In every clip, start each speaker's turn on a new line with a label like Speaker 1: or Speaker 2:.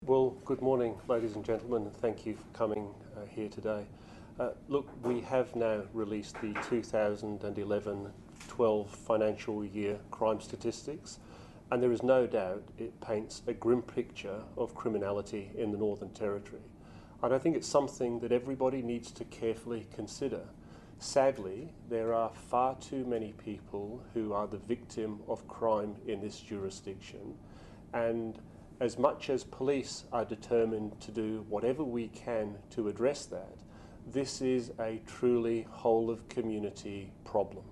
Speaker 1: Well, good morning, ladies and gentlemen, and thank you for coming here today. Look, we have now released the 2011-12 financial year crime statistics, and there is no doubt it paints a grim picture of criminality in the Northern Territory. And I think it's something that everybody needs to carefully consider. Sadly, there are far too many people who are the victim of crime in this jurisdiction, and as much as police are determined to do whatever we can to address that, this is a truly whole-of-community problem.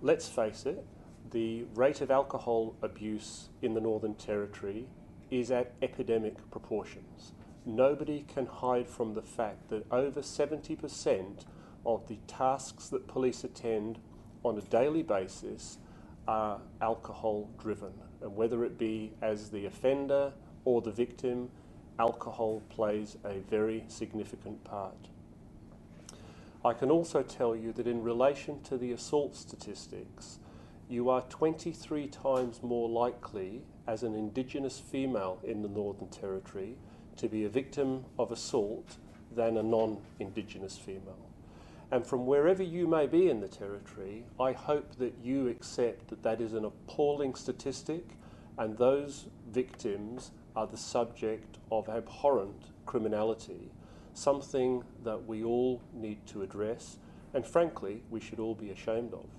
Speaker 1: Let's face it, the rate of alcohol abuse in the Northern Territory is at epidemic proportions. Nobody can hide from the fact that over 70% of the tasks that police attend on a daily basis are alcohol-driven. And whether it be as the offender or the victim, alcohol plays a very significant part. I can also tell you that in relation to the assault statistics, you are 23 times more likely as an Indigenous female in the Northern Territory to be a victim of assault than a non-Indigenous female. And from wherever you may be in the Territory, I hope that you accept that that is an appalling statistic, and those victims are the subject of abhorrent criminality, something that we all need to address, and frankly, we should all be ashamed of.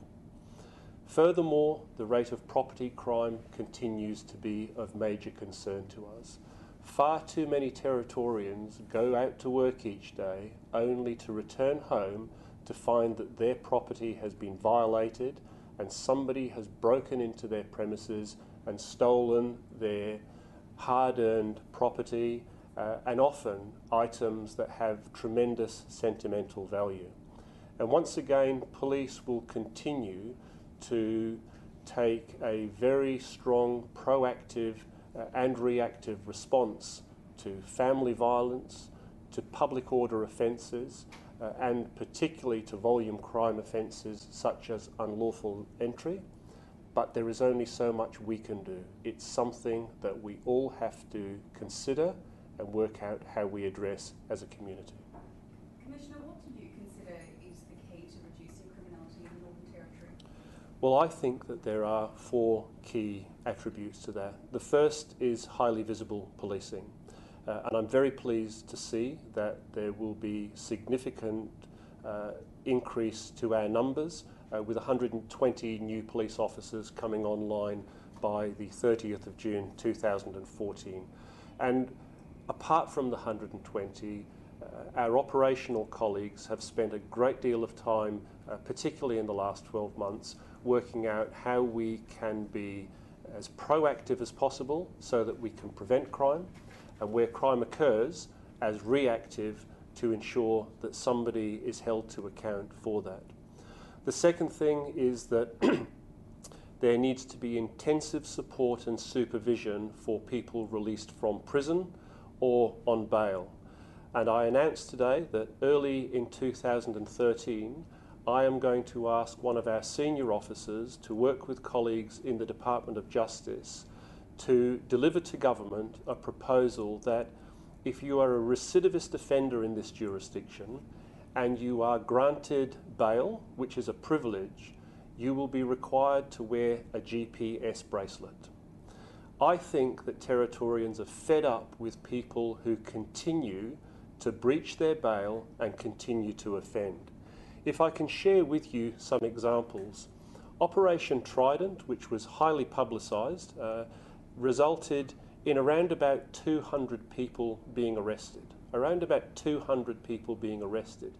Speaker 1: Furthermore, the rate of property crime continues to be of major concern to us. Far too many Territorians go out to work each day only to return home to find that their property has been violated and somebody has broken into their premises and stolen their hard-earned property and often items that have tremendous sentimental value. And once again, police will continue to take a very strong, proactive and reactive response to family violence, to public order offences, and particularly to volume crime offences such as unlawful entry. But there is only so much we can do. It's something that we all have to consider and work out how we address as a community.
Speaker 2: Commissioner, what do you consider is the key to reducing criminality in the Northern Territory?
Speaker 1: Well, I think that there are four key attributes to that. The first is highly visible policing. And I'm very pleased to see that there will be significant increase to our numbers with 120 new police officers coming online by the 30th of June 2014. And apart from the 120, our operational colleagues have spent a great deal of time, particularly in the last 12 months, working out how we can be as proactive as possible so that we can prevent crime, and where crime occurs, as reactive to ensure that somebody is held to account for that. The second thing is that there needs to be intensive support and supervision for people released from prison or on bail. And I announced today that early in 2013, I am going to ask one of our senior officers to work with colleagues in the Department of Justice to deliver to government a proposal that if you are a recidivist offender in this jurisdiction and you are granted bail, which is a privilege, you will be required to wear a GPS bracelet. I think that Territorians are fed up with people who continue to breach their bail and continue to offend. If I can share with you some examples, Operation Trident, which was highly publicised, resulted in around about 200 people being arrested. Around about 200 people being arrested.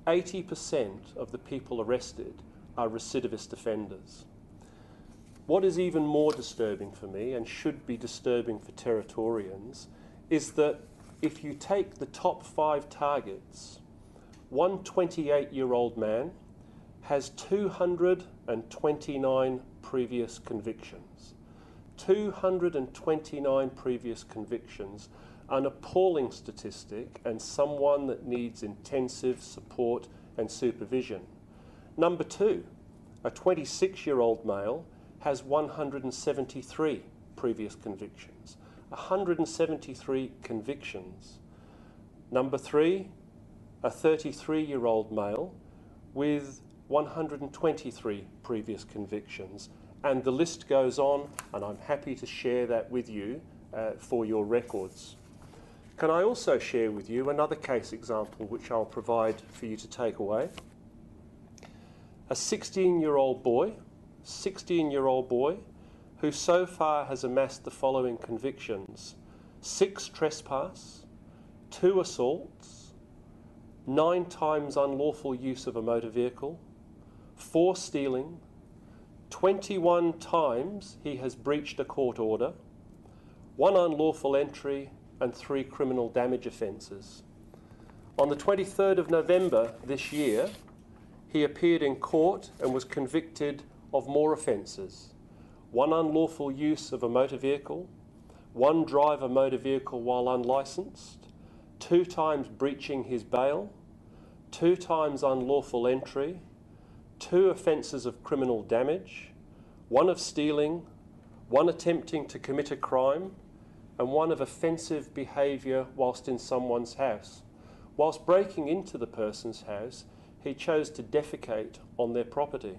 Speaker 1: 80% of the people arrested are recidivist offenders. What is even more disturbing for me, and should be disturbing for Territorians, is that if you take the top 5 targets, one 28-year-old man has 229 previous convictions. 229 previous convictions, an appalling statistic and someone that needs intensive support and supervision. Number 2, a 26-year-old male has 173 previous convictions. 173 convictions. Number 3, a 33-year-old male with 123 previous convictions. And the list goes on, and I'm happy to share that with you for your records. Can I also share with you another case example which I'll provide for you to take away? A 16-year-old boy who so far has amassed the following convictions: 6 trespass, 2 assaults, 9 times unlawful use of a motor vehicle, 4 stealing, 21 times he has breached a court order, 1 unlawful entry, and 3 criminal damage offences. On the 23rd of November this year, he appeared in court and was convicted of more offences: 1 unlawful use of a motor vehicle, 1 drive a motor vehicle while unlicensed, 2 times breaching his bail, 2 times unlawful entry, 2 offences of criminal damage, 1 of stealing, 1 attempting to commit a crime, and 1 of offensive behaviour whilst in someone's house. Whilst breaking into the person's house, he chose to defecate on their property.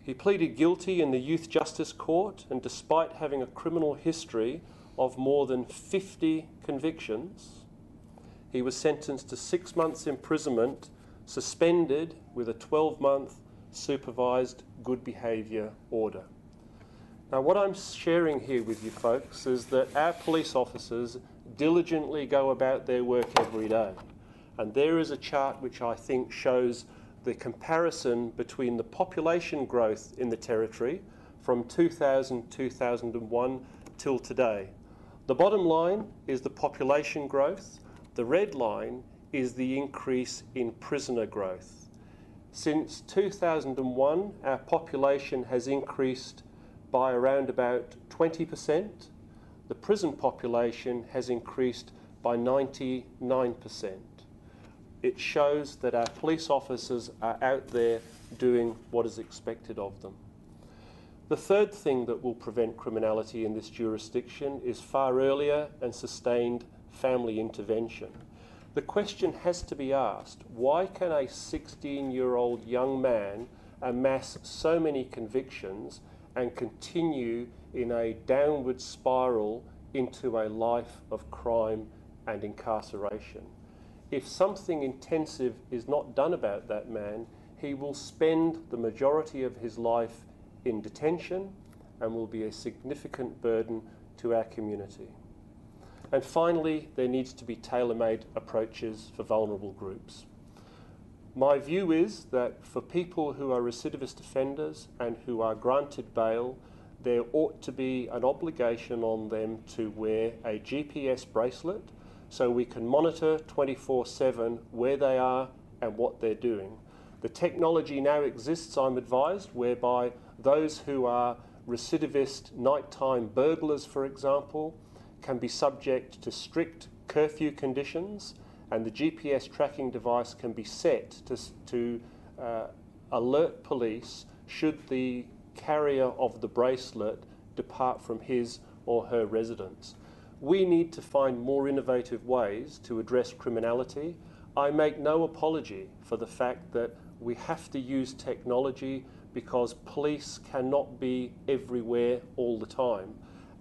Speaker 1: He pleaded guilty in the Youth Justice Court, and despite having a criminal history of more than 50 convictions, he was sentenced to 6 months imprisonment, suspended with a 12-month supervised good behaviour order. Now, what I'm sharing here with you folks is that our police officers diligently go about their work every day. And there is a chart which I think shows the comparison between the population growth in the Territory from 2000-2001 till today. The bottom line is the population growth. The red line is the increase in prisoner growth. Since 2001, our population has increased by around about 20%. The prison population has increased by 99%. It shows that our police officers are out there doing what is expected of them. The third thing that will prevent criminality in this jurisdiction is far earlier and sustained family intervention. The question has to be asked, why can a 16-year-old young man amass so many convictions and continue in a downward spiral into a life of crime and incarceration? If something intensive is not done about that man, he will spend the majority of his life in detention and will be a significant burden to our community. And finally, there needs to be tailor-made approaches for vulnerable groups. My view is that for people who are recidivist offenders and who are granted bail, there ought to be an obligation on them to wear a GPS bracelet so we can monitor 24/7 where they are and what they're doing. The technology now exists, I'm advised, whereby those who are recidivist nighttime burglars, for example, can be subject to strict curfew conditions, and the GPS tracking device can be set to alert police should the carrier of the bracelet depart from his or her residence. We need to find more innovative ways to address criminality. I make no apology for the fact that we have to use technology because police cannot be everywhere all the time.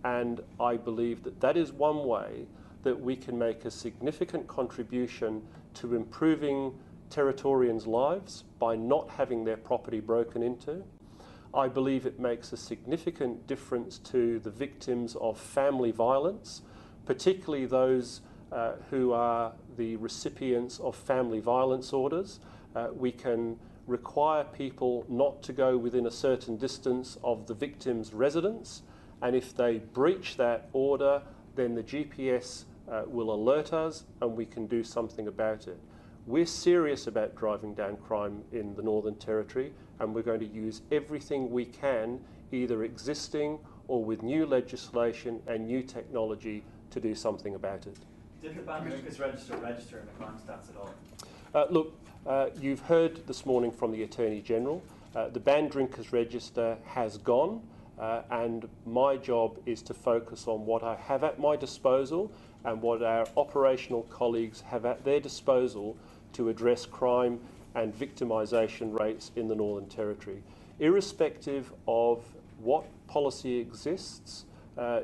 Speaker 1: And I believe that that is one way that we can make a significant contribution to improving Territorians' lives by not having their property broken into. I believe it makes a significant difference to the victims of family violence, particularly those who are the recipients of family violence orders. We can require people not to go within a certain distance of the victim's residence, and if they breach that order, then the GPS will alert us and we can do something about it. We're serious about driving down crime in the Northern Territory, and we're going to use everything we can, either existing or with new legislation and new technology, to do something about it.
Speaker 3: Did the band drinkers register in the crime stats at all?
Speaker 1: Look, you've heard this morning from the Attorney General. The banned drinkers register has gone. and my job is to focus on what I have at my disposal and what our operational colleagues have at their disposal to address crime and victimisation rates in the Northern Territory. Irrespective of what policy exists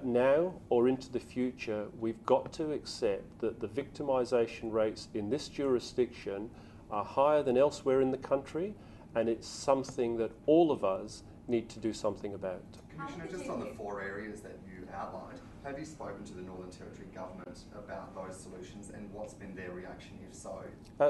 Speaker 1: now or into the future, we've got to accept that the victimisation rates in this jurisdiction are higher than elsewhere in the country, and it's something that all of us need to do something about.
Speaker 4: Commissioner, just on the 4 areas that you outlined, have you spoken to the Northern Territory Government about those solutions, and what's been their reaction, if so?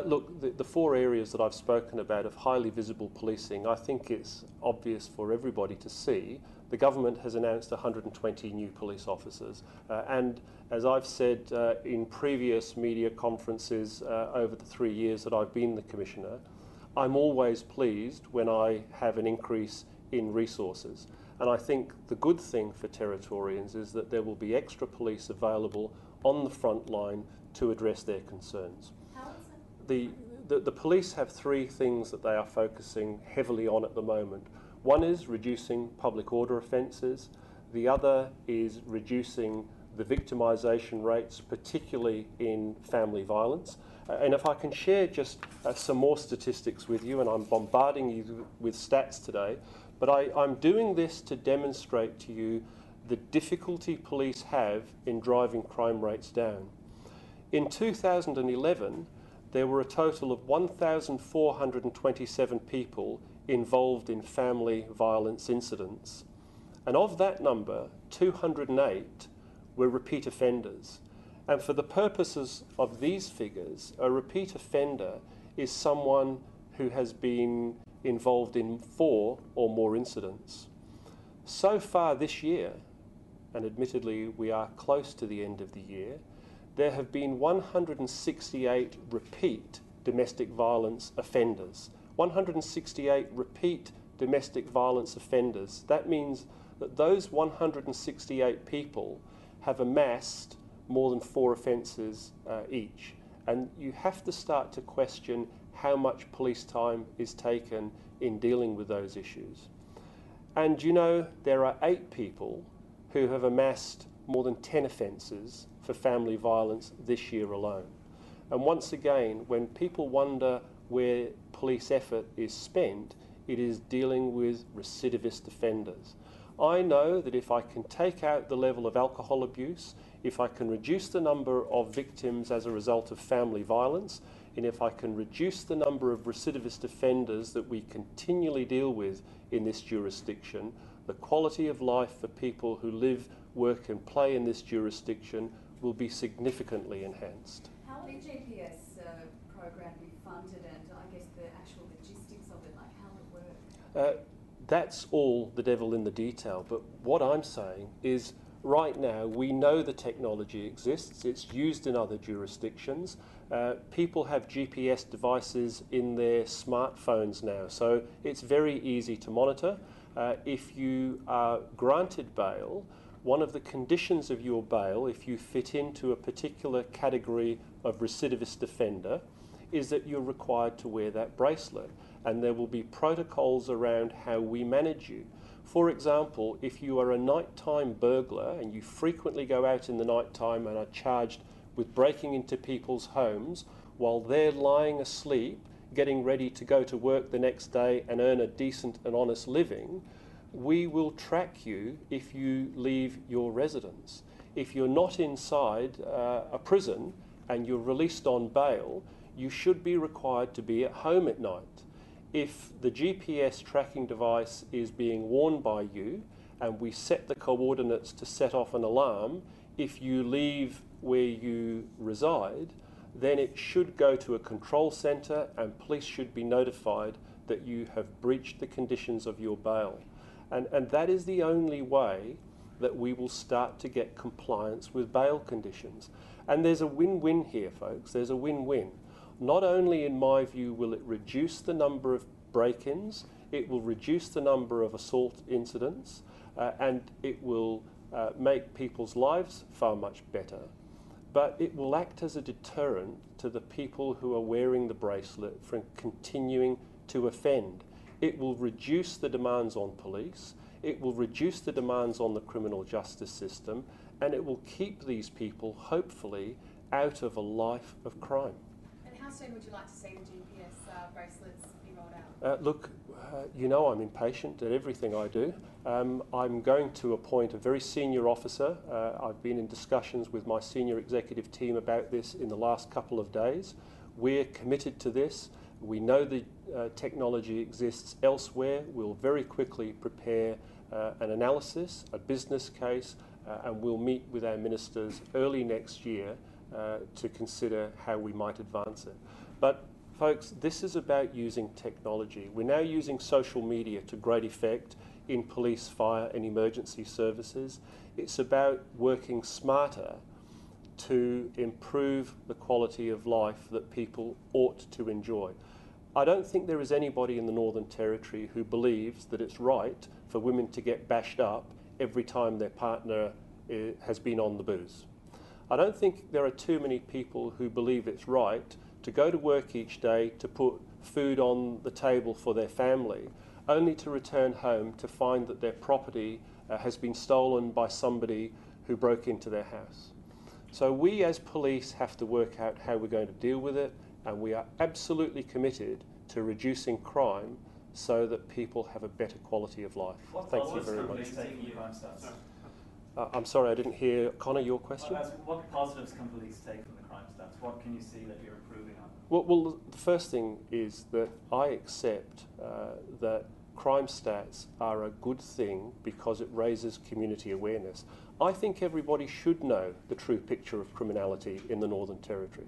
Speaker 1: Look, the 4 areas that I've spoken about of highly visible policing, I think it's obvious for everybody to see. The government has announced 120 new police officers, and as I've said in previous media conferences over the 3 years that I've been the Commissioner, I'm always pleased when I have an increase in resources. And I think the good thing for Territorians is that there will be extra police available on the front line to address their concerns.
Speaker 2: How is it?
Speaker 1: The police have 3 things that they are focusing heavily on at the moment. One is reducing public order offences. The other is reducing the victimisation rates, particularly in family violence. And if I can share just some more statistics with you, and I'm bombarding you with stats today, but I'm doing this to demonstrate to you the difficulty police have in driving crime rates down. In 2011, there were a total of 1,427 people involved in family violence incidents. And of that number, 208 were repeat offenders. And for the purposes of these figures, a repeat offender is someone who has been involved in 4 or more incidents. So far this year, and admittedly we are close to the end of the year, there have been 168 repeat domestic violence offenders. 168 repeat domestic violence offenders. That means that those 168 people have amassed more than 4 offences each. And you have to start to question how much police time is taken in dealing with those issues. And you know, there are 8 people who have amassed more than 10 offences for family violence this year alone. And once again, when people wonder where police effort is spent, it is dealing with recidivist offenders. I know that if I can take out the level of alcohol abuse, if I can reduce the number of victims as a result of family violence, and if I can reduce the number of recidivist offenders that we continually deal with in this jurisdiction, the quality of life for people who live, work and play in this jurisdiction will be significantly enhanced.
Speaker 2: How will the GPS program be funded, and I guess the actual logistics of it, like how it works?
Speaker 1: That's all the devil in the detail, but what I'm saying is right now we know the technology exists, it's used in other jurisdictions. People have GPS devices in their smartphones now, so it's very easy to monitor. If you are granted bail, one of the conditions of your bail, if you fit into a particular category of recidivist offender, is that you're required to wear that bracelet, and there will be protocols around how we manage you. For example, if you are a nighttime burglar and you frequently go out in the nighttime and are charged with breaking into people's homes while they're lying asleep, getting ready to go to work the next day and earn a decent and honest living, we will track you if you leave your residence. If you're not inside a prison and you're released on bail, you should be required to be at home at night. If the GPS tracking device is being worn by you and we set the coordinates to set off an alarm, if you leave where you reside, then it should go to a control centre and police should be notified that you have breached the conditions of your bail. And that is the only way that we will start to get compliance with bail conditions. And there's a win-win here, folks. There's a win-win. Not only, in my view, will it reduce the number of break-ins, it will reduce the number of assault incidents, and it will make people's lives far much better, but it will act as a deterrent to the people who are wearing the bracelet from continuing to offend. It will reduce the demands on police, it will reduce the demands on the criminal justice system, and it will keep these people, hopefully, out of a life of crime.
Speaker 5: And how soon would you like to see the GPS bracelets be rolled out?
Speaker 1: Look, you know I'm impatient at everything I do. I'm going to appoint a very senior officer. I've been in discussions with my senior executive team about this in the last couple of days. We're committed to this. We know the technology exists elsewhere. We'll very quickly prepare an analysis, a business case, and we'll meet with our ministers early next year to consider how we might advance it. But folks, this is about using technology. We're now using social media to great effect in police, fire and emergency services. It's about working smarter to improve the quality of life that people ought to enjoy. I don't think there is anybody in the Northern Territory who believes that it's right for women to get bashed up every time their partner has been on the booze. I don't think there are too many people who believe it's right to go to work each day to put food on the table for their family, only to return home to find that their property has been stolen by somebody who broke into their house. So we as police have to work out how we're going to deal with it, and we are absolutely committed to reducing crime so that people have a better quality of life. Thank you very much. I'm sorry, I didn't hear, Connor, your question?
Speaker 3: What positives can police take from the crime stats? What can you see that you're improving on?
Speaker 1: Well, the first thing is that I accept that crime stats are a good thing because it raises community awareness. I think everybody should know the true picture of criminality in the Northern Territory,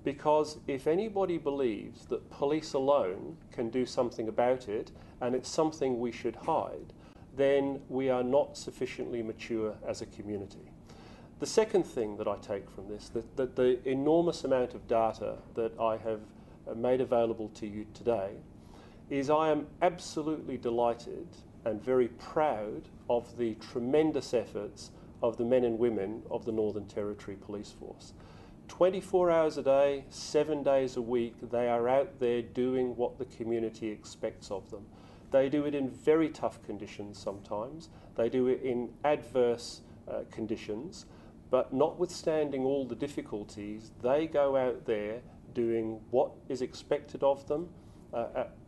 Speaker 1: because if anybody believes that police alone can do something about it and it's something we should hide, then we are not sufficiently mature as a community. The second thing that I take from this, that the enormous amount of data that I have made available to you today, is I am absolutely delighted and very proud of the tremendous efforts of the men and women of the Northern Territory Police Force. 24 hours a day, 7 days a week, they are out there doing what the community expects of them. They do it in very tough conditions sometimes. They do it in adverse conditions, but notwithstanding all the difficulties, they go out there doing what is expected of them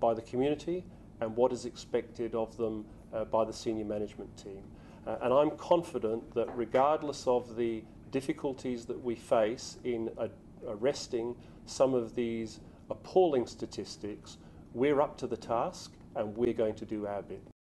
Speaker 1: by the community and what is expected of them by the senior management team. And I'm confident that regardless of the difficulties that we face in arresting some of these appalling statistics, we're up to the task and we're going to do our bit.